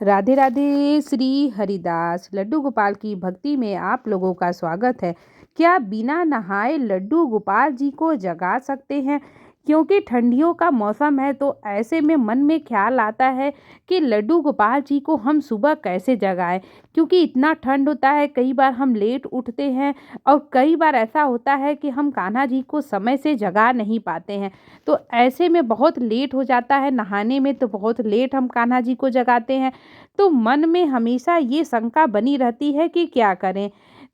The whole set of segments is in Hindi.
राधे राधे। श्री हरिदास लड्डू गोपाल की भक्ति में आप लोगों का स्वागत है। क्या बिना नहाए लड्डू गोपाल जी को जगा सकते हैं? क्योंकि ठंडियों का मौसम है तो ऐसे में मन में ख्याल आता है कि लड्डू गोपाल जी को हम सुबह कैसे जगाएं। क्योंकि इतना ठंड होता है, कई बार हम लेट उठते हैं और कई बार ऐसा होता है कि हम कान्हा जी को समय से जगा नहीं पाते हैं। तो ऐसे में बहुत लेट हो जाता है नहाने में, तो बहुत लेट हम कान्हा जी को जगाते हैं। तो मन में हमेशा ये शंका बनी रहती है कि क्या करें।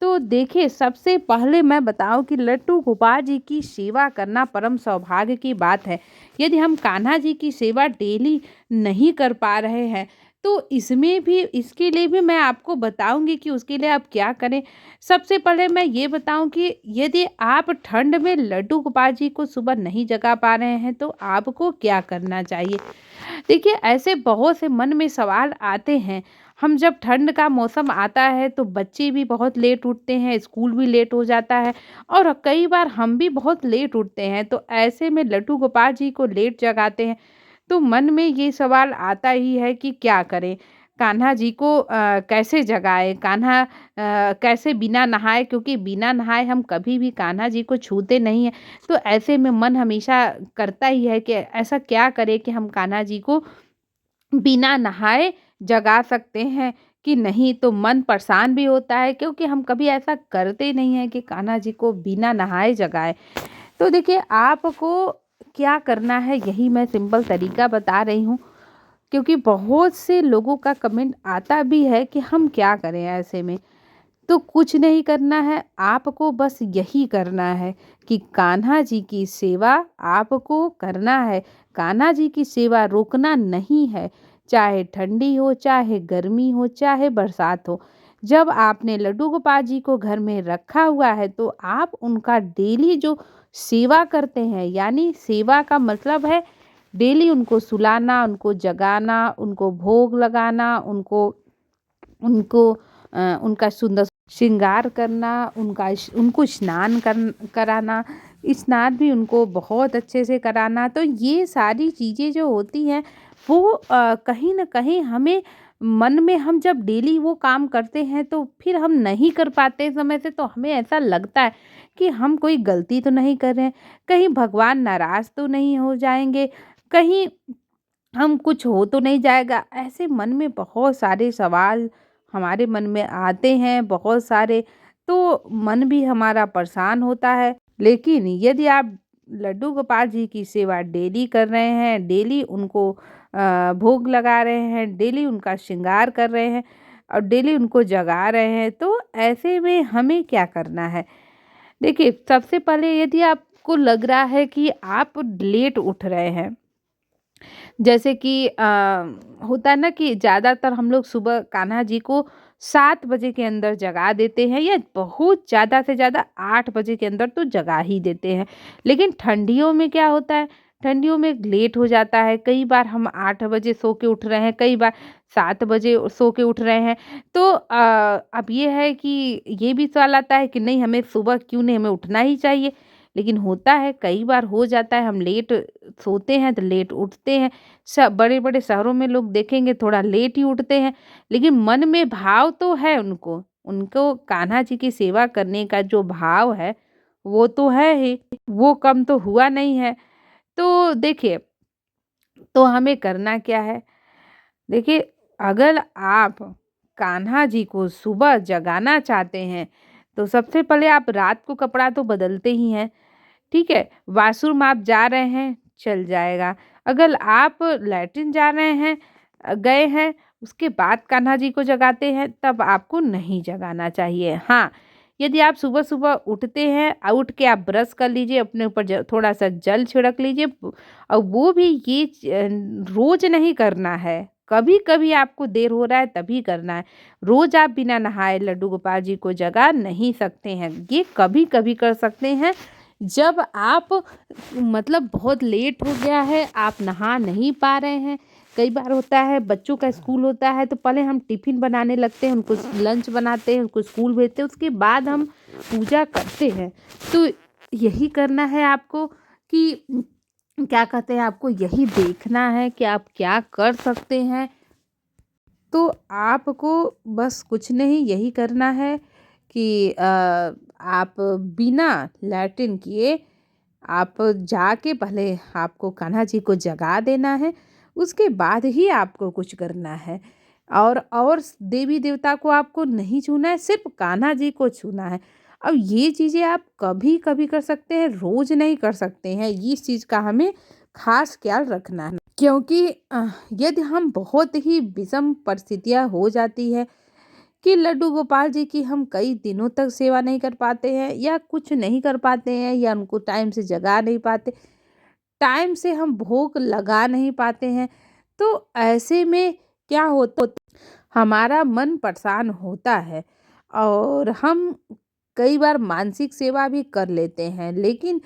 तो देखिए, सबसे पहले मैं बताऊं कि लड्डू गोपाल जी की सेवा करना परम सौभाग्य की बात है। यदि हम कान्हा जी की सेवा डेली नहीं कर पा रहे हैं तो इसके लिए भी मैं आपको बताऊंगी कि उसके लिए आप क्या करें। सबसे पहले मैं ये बताऊं कि यदि आप ठंड में लड्डू गोपाल जी को सुबह नहीं जगा पा रहे हैं तो आपको क्या करना चाहिए। देखिए, ऐसे बहुत से मन में सवाल आते हैं। हम जब ठंड का मौसम आता है तो बच्चे भी बहुत लेट उठते हैं, स्कूल भी लेट हो जाता है और कई बार हम भी बहुत लेट उठते हैं। तो ऐसे में लड्डू गोपाल जी को लेट जगाते हैं तो मन में ये सवाल आता ही है कि क्या करें। कान्हा जी को कैसे जगाएं, कान्हा कैसे बिना नहाए, क्योंकि बिना नहाए हम कभी भी कान्हा जी को छूते नहीं हैं। तो ऐसे में मन हमेशा करता ही है कि ऐसा क्या करें कि हम कान्हा जी को बिना नहाए जगा सकते हैं कि नहीं। तो मन परेशान भी होता है क्योंकि हम कभी ऐसा करते नहीं हैं कि कान्हा जी को बिना नहाए जगाए। तो देखिए, आपको क्या करना है यही मैं सिंपल तरीका बता रही हूँ, क्योंकि बहुत से लोगों का कमेंट आता भी है कि हम क्या करें ऐसे में। तो कुछ नहीं करना है, आपको बस यही करना है कि कान्हा जी की सेवा आपको करना है। कान्हा जी की सेवा रोकना नहीं है, चाहे ठंडी हो, चाहे गर्मी हो, चाहे बरसात हो। जब आपने लड्डू गोपाल जी को घर में रखा हुआ है तो आप उनका डेली जो सेवा करते हैं, यानी सेवा का मतलब है डेली उनको सुलाना, उनको जगाना, उनको भोग लगाना, उनको उनको उनका सुंदर श्रृंगार करना, उनको स्नान कराना, स्नान भी उनको बहुत अच्छे से कराना। तो ये सारी चीज़ें जो होती हैं वो कहीं न कहीं हमें मन में, हम जब डेली वो काम करते हैं तो फिर हम नहीं कर पाते समय से, तो हमें ऐसा लगता है कि हम कोई गलती तो नहीं कर रहे हैं, कहीं भगवान नाराज़ तो नहीं हो जाएँगे, कहीं हम कुछ हो तो नहीं जाएगा। ऐसे मन में बहुत सारे सवाल हमारे मन में आते हैं, बहुत सारे। तो मन भी हमारा परेशान होता है। लेकिन यदि आप लड्डू गोपाल जी की सेवा डेली कर रहे हैं, डेली उनको भोग लगा रहे हैं, डेली उनका श्रृंगार कर रहे हैं और डेली उनको जगा रहे हैं, तो ऐसे में हमें क्या करना है। देखिए, सबसे पहले यदि आपको लग रहा है कि आप लेट उठ रहे हैं, जैसे कि होता है ना कि ज़्यादातर हम लोग सुबह कान्हा जी को 7 बजे के अंदर जगा देते हैं, या बहुत ज़्यादा से ज़्यादा 8 बजे के अंदर तो जगा ही देते हैं। लेकिन ठंडियों में क्या होता है, ठंडियों में लेट हो जाता है। कई बार हम 8 बजे सो के उठ रहे हैं, कई बार 7 बजे सो के उठ रहे हैं। तो अब ये है कि ये भी सवाल आता है कि नहीं, हमें सुबह क्यों नहीं, हमें उठना ही चाहिए। लेकिन होता है, कई बार हो जाता है, हम लेट सोते हैं तो लेट उठते हैं। बड़े बड़े शहरों में लोग देखेंगे थोड़ा लेट ही उठते हैं, लेकिन मन में भाव तो है उनको, उनको कान्हा जी की सेवा करने का जो भाव है वो तो है ही, वो कम तो हुआ नहीं है। तो देखिए, तो हमें करना क्या है। देखिए, अगर आप कान्हा जी को सुबह जगाना चाहते हैं तो सबसे पहले आप रात को कपड़ा तो बदलते ही हैं, ठीक है। वॉशरूम आप जा रहे हैं, चल जाएगा। अगर आप लैट्रिन जा रहे हैं, गए हैं, उसके बाद कान्हा जी को जगाते हैं, तब आपको नहीं जगाना चाहिए। हाँ, यदि आप सुबह-सुबह उठते हैं, उठ के आप ब्रश कर लीजिए, अपने ऊपर थोड़ा-सा जल छिड़क लीजिए, और वो भी ये रोज़ नहीं करना है। कभी-कभी आपको देर हो रहा है तभी करना है। रोज़ आप बिना नहाए लड्डू गोपाल जी को जगा नहीं सकते हैं। ये कभी-कभी कर सकते हैं जब आप, मतलब बहुत लेट हो गया है, आप नहा नहीं पा रहे हैं। कई बार होता है बच्चों का स्कूल होता है तो पहले हम टिफ़िन बनाने लगते हैं, उनको लंच बनाते हैं, उनको स्कूल भेजते हैं, उसके बाद हम पूजा करते हैं। तो यही करना है आपको कि क्या कहते हैं, आपको यही देखना है कि आप क्या कर सकते हैं। तो आपको बस कुछ नहीं यही करना है कि आप बिना लैट्रिन किए आप जाके पहले आपको कान्हा जी को जगा देना है, उसके बाद ही आपको कुछ करना है। और देवी देवता को आपको नहीं छूना है, सिर्फ कान्हा जी को छूना है। अब ये चीज़ें आप कभी कभी कर सकते हैं, रोज नहीं कर सकते हैं। इस चीज़ का हमें खास ख्याल रखना है, क्योंकि यदि हम बहुत ही विषम परिस्थितियाँ हो जाती है कि लड्डू गोपाल जी की हम कई दिनों तक सेवा नहीं कर पाते हैं, या कुछ नहीं कर पाते हैं, या उनको टाइम से जगा नहीं पाते, टाइम से हम भोग लगा नहीं पाते हैं, तो ऐसे में क्या होता, हमारा मन परेशान होता है और हम कई बार मानसिक सेवा भी कर लेते हैं। लेकिन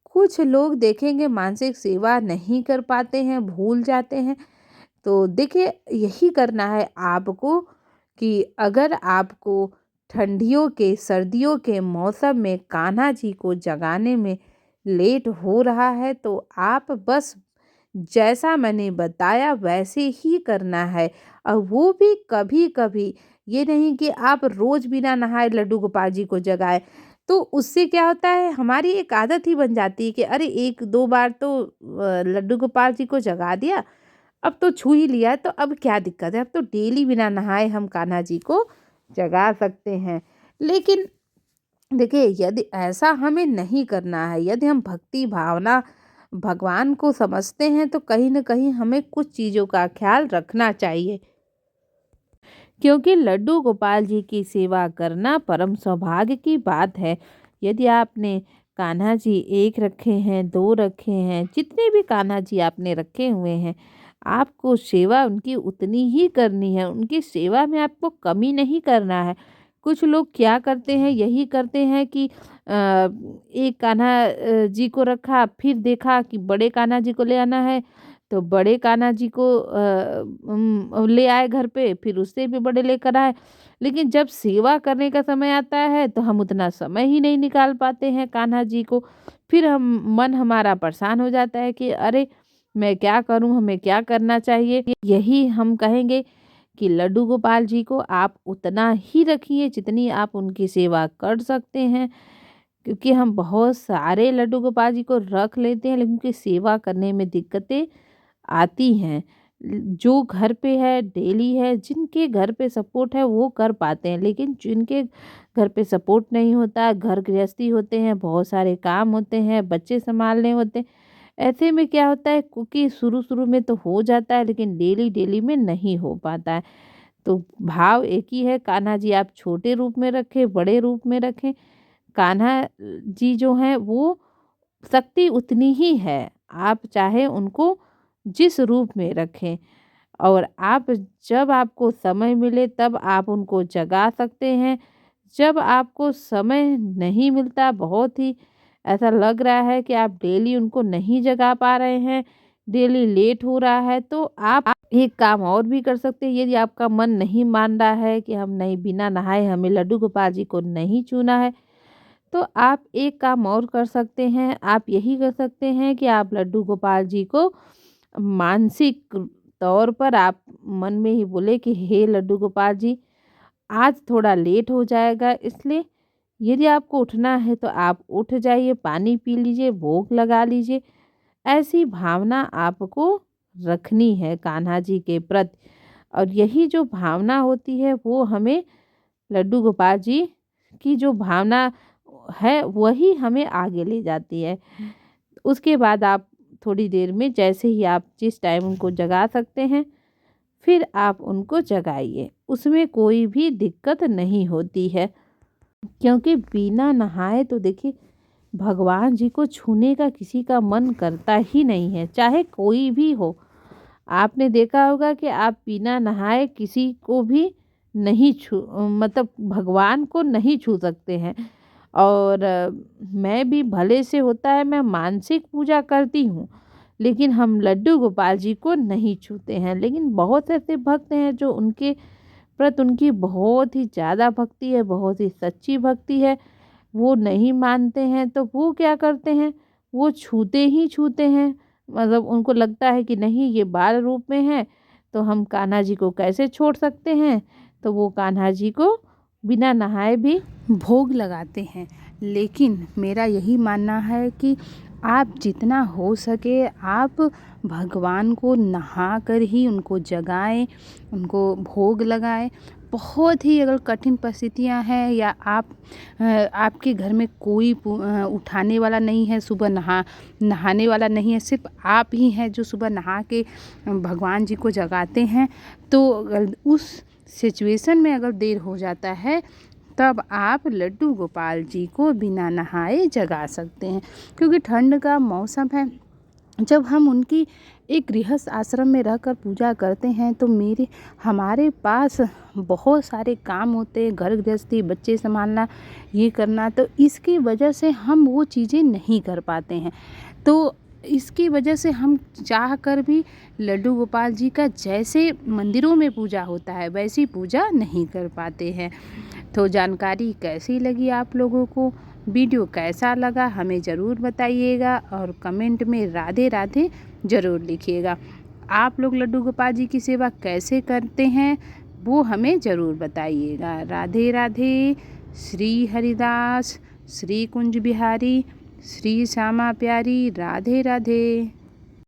कुछ लोग देखेंगे मानसिक सेवा नहीं कर पाते हैं, भूल जाते हैं। तो देखिए यही करना है आपको कि अगर आपको ठंडियों के सर्दियों के मौसम में कान्हा जी को जगाने में लेट हो रहा है, तो आप बस जैसा मैंने बताया वैसे ही करना है। और वो भी कभी कभी, ये नहीं कि आप रोज बिना नहाए लड्डू गोपाल जी को जगाए। तो उससे क्या होता है, हमारी एक आदत ही बन जाती है कि अरे एक दो बार तो लड्डू गोपाल जी को जगा दिया, अब तो छू ही लिया, तो अब क्या दिक्कत है, अब तो डेली बिना नहाए हम कान्हा जी को जगा सकते हैं। लेकिन देखिए यदि ऐसा हमें नहीं करना है, यदि हम भक्ति भावना भगवान को समझते हैं, तो कहीं न कहीं हमें कुछ चीज़ों का ख्याल रखना चाहिए। क्योंकि लड्डू गोपाल जी की सेवा करना परम सौभाग्य की बात है। यदि आपने कान्हा जी एक रखे हैं, दो रखे हैं, जितने भी कान्हा जी आपने रखे हुए हैं, आपको सेवा उनकी उतनी ही करनी है, उनकी सेवा में आपको कमी नहीं करना है। कुछ लोग क्या करते हैं, यही करते हैं कि एक कान्हा जी को रखा, फिर देखा कि बड़े कान्हा जी को ले आना है, तो बड़े कान्हा जी को ले आए घर पे, फिर उससे भी बड़े लेकर आए। लेकिन जब सेवा करने का समय आता है तो हम उतना समय ही नहीं निकाल पाते हैं कान्हा जी को। फिर हम मन हमारा परेशान हो जाता है कि अरे मैं क्या करूं, हमें क्या करना चाहिए। यही हम कहेंगे कि लड्डू गोपाल जी को आप उतना ही रखिए जितनी आप उनकी सेवा कर सकते हैं। क्योंकि हम बहुत सारे लड्डू गोपाल जी को रख लेते हैं, लेकिन उनकी सेवा करने में दिक्कतें आती हैं। जो घर पे है, डेली है, जिनके घर पे सपोर्ट है वो कर पाते हैं, लेकिन जिनके घर पे सपोर्ट नहीं होता, घर गृहस्थी होते हैं, बहुत सारे काम होते हैं, बच्चे संभालने होते हैं, ऐसे में क्या होता है, क्योंकि शुरू-शुरू में तो हो जाता है लेकिन डेली-डेली में नहीं हो पाता है। तो भाव एक ही है, कान्हा जी आप छोटे रूप में रखें, बड़े रूप में रखें, कान्हा जी जो हैं वो शक्ति उतनी ही है। आप चाहे उनको जिस रूप में रखें, और आप जब आपको समय मिले तब आप उनको जगा सकते हैं। जब आपको समय नहीं मिलता, बहुत ही ऐसा लग रहा है कि आप डेली उनको नहीं जगा पा रहे हैं, डेली लेट हो रहा है, तो आप एक काम और भी कर सकते हैं। यदि आपका मन नहीं मान रहा है कि हम नहीं, बिना नहाए हमें लड्डू गोपाल जी को नहीं छूना है, तो आप एक काम और कर सकते हैं। आप यही कर सकते हैं कि आप लड्डू गोपाल जी को मानसिक तौर पर आप मन में ही बोले कि हे लड्डू गोपाल जी, आज थोड़ा लेट हो जाएगा, इसलिए यदि आपको उठना है तो आप उठ जाइए, पानी पी लीजिए, भोग लगा लीजिए। ऐसी भावना आपको रखनी है कान्हा जी के प्रति, और यही जो भावना होती है वो हमें लड्डू गोपाल जी की जो भावना है वही हमें आगे ले जाती है। उसके बाद आप थोड़ी देर में, जैसे ही आप जिस टाइम उनको जगा सकते हैं, फिर आप उनको जगाइए, उसमें कोई भी दिक्कत नहीं होती है। क्योंकि बिना नहाए तो देखिए भगवान जी को छूने का किसी का मन करता ही नहीं है, चाहे कोई भी हो। आपने देखा होगा कि आप बिना नहाए किसी को भी नहीं छू, मतलब भगवान को नहीं छू सकते हैं। और मैं भी भले से होता है, मैं मानसिक पूजा करती हूँ, लेकिन हम लड्डू गोपाल जी को नहीं छूते हैं। लेकिन बहुत ऐसे भक्त हैं जो उनके प्रति उनकी बहुत ही ज़्यादा भक्ति है, बहुत ही सच्ची भक्ति है, वो नहीं मानते हैं, तो वो क्या करते हैं, वो छूते ही छूते हैं। मतलब उनको लगता है कि नहीं ये बाल रूप में है, तो हम कान्हा जी को कैसे छोड़ सकते हैं। तो वो कान्हा जी को बिना नहाए भी भोग लगाते हैं। लेकिन मेरा यही मानना है कि आप जितना हो सके आप भगवान को नहा कर ही उनको जगाएं, उनको भोग लगाएं। बहुत ही अगर कठिन परिस्थितियां हैं या आपके घर में कोई उठाने वाला नहीं है, सुबह नहाने वाला नहीं है, सिर्फ आप ही हैं जो सुबह नहा के भगवान जी को जगाते हैं, तो अगर उस सिचुएशन में अगर देर हो जाता है तब आप लड्डू गोपाल जी को बिना नहाए जगा सकते हैं। क्योंकि ठंड का मौसम है, जब हम उनकी एक गृहस्थ आश्रम में रहकर पूजा करते हैं तो हमारे पास बहुत सारे काम होते हैं, घर गृहस्थी, बच्चे संभालना, ये करना, तो इसकी वजह से हम वो चीज़ें नहीं कर पाते हैं। तो इसकी वजह से हम चाह कर भी लड्डू गोपाल जी का जैसे मंदिरों में पूजा होता है वैसी पूजा नहीं कर पाते हैं। तो जानकारी कैसी लगी आप लोगों को, वीडियो कैसा लगा हमें ज़रूर बताइएगा और कमेंट में राधे राधे ज़रूर लिखिएगा। आप लोग लड्डू गोपाल जी की सेवा कैसे करते हैं वो हमें ज़रूर बताइएगा। राधे राधे। श्री हरिदास, श्री कुंज बिहारी, श्री श्यामा प्यारी, राधे राधे।